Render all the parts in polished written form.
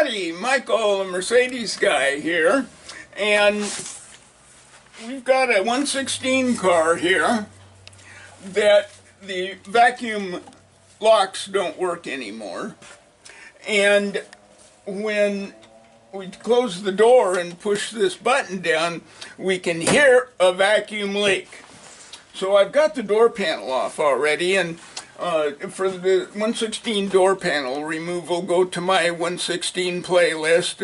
Howdy, Michael, the Mercedes guy here, and we've got a 116 car here that the vacuum locks don't work anymore, and when we close the door and push this button down, we can hear a vacuum leak. So I've got the door panel off already, and for the 116 door panel removal, go to my 116 playlist,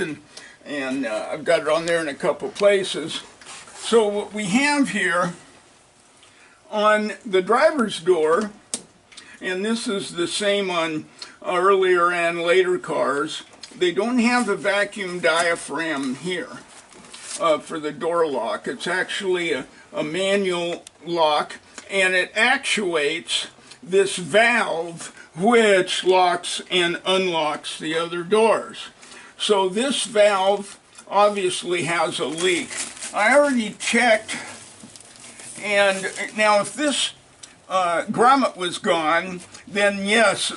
and I've got it on there in a couple places. So what we have here on the driver's door, and this is the same on earlier and later cars, they don't have a vacuum diaphragm here for the door lock. It's actually a manual lock, and it actuates this valve which locks and unlocks the other doors. So this valve obviously has a leak. I already checked, and now if this grommet was gone, then yes,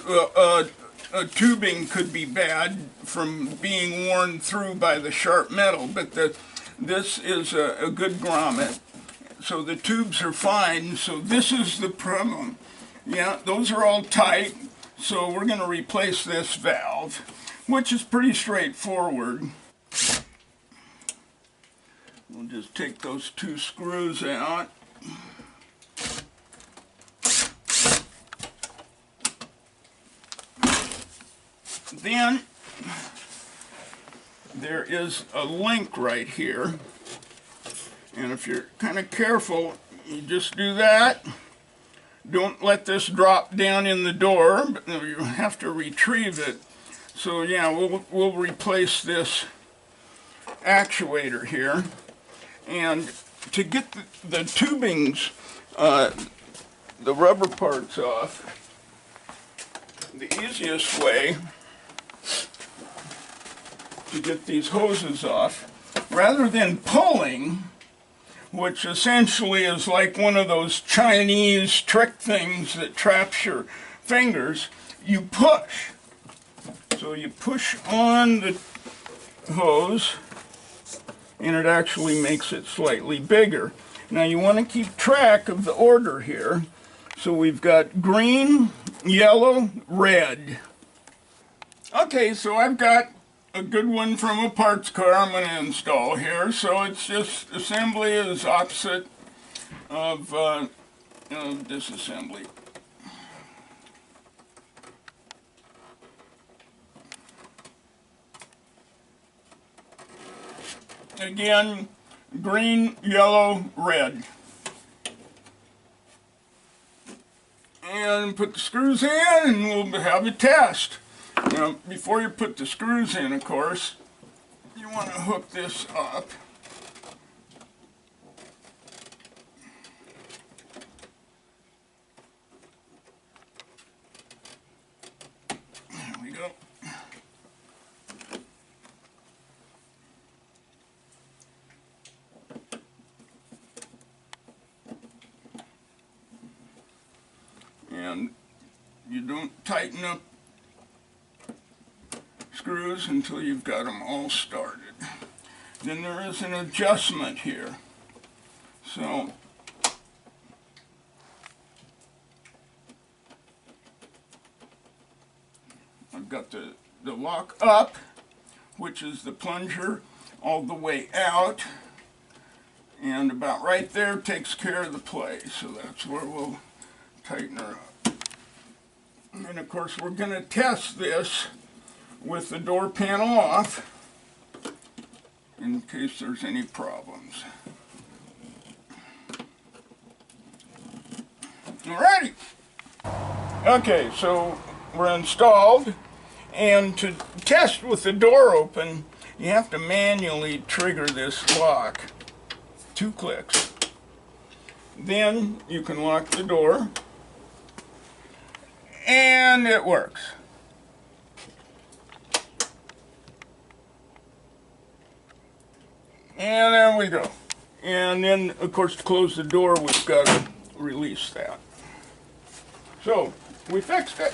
tubing could be bad from being worn through by the sharp metal, but this is a good grommet, so the tubes are fine. So this is the problem. Yeah, those are all tight, so we're going to replace this valve, which is pretty straightforward. We'll just take those two screws out. Then there is a link right here, and if you're kind of careful, you just do that. Don't let this drop down in the door, but you have to retrieve it. So yeah, we'll replace this actuator here, and to get the tubings, the rubber parts off, the easiest way to get these hoses off, rather than pulling, which essentially is like one of those Chinese trick things that traps your fingers, you push. So you push on the hose, and it actually makes it slightly bigger. Now you want to keep track of the order here. So we've got green, yellow, red. Okay, so I've got a good one from a parts car I'm going to install here. So it's just assembly is opposite of disassembly. Again, green, yellow, red. And put the screws in, and we'll have a test. Now, before you put the screws in, of course, you want to hook this up. There we go. And you don't tighten up screws until you've got them all started. Then there is an adjustment here. So I've got the lock up, which is the plunger, all the way out, and about right there takes care of the play. So that's where we'll tighten her up. And of course we're going to test this with the door panel off in case there's any problems. Alrighty. Okay, so we're installed, and to test with the door open, you have to manually trigger this lock. 2 clicks. Then you can lock the door, and it works. And there we go. And then, of course, to close the door, we've got to release that. So, we fixed it.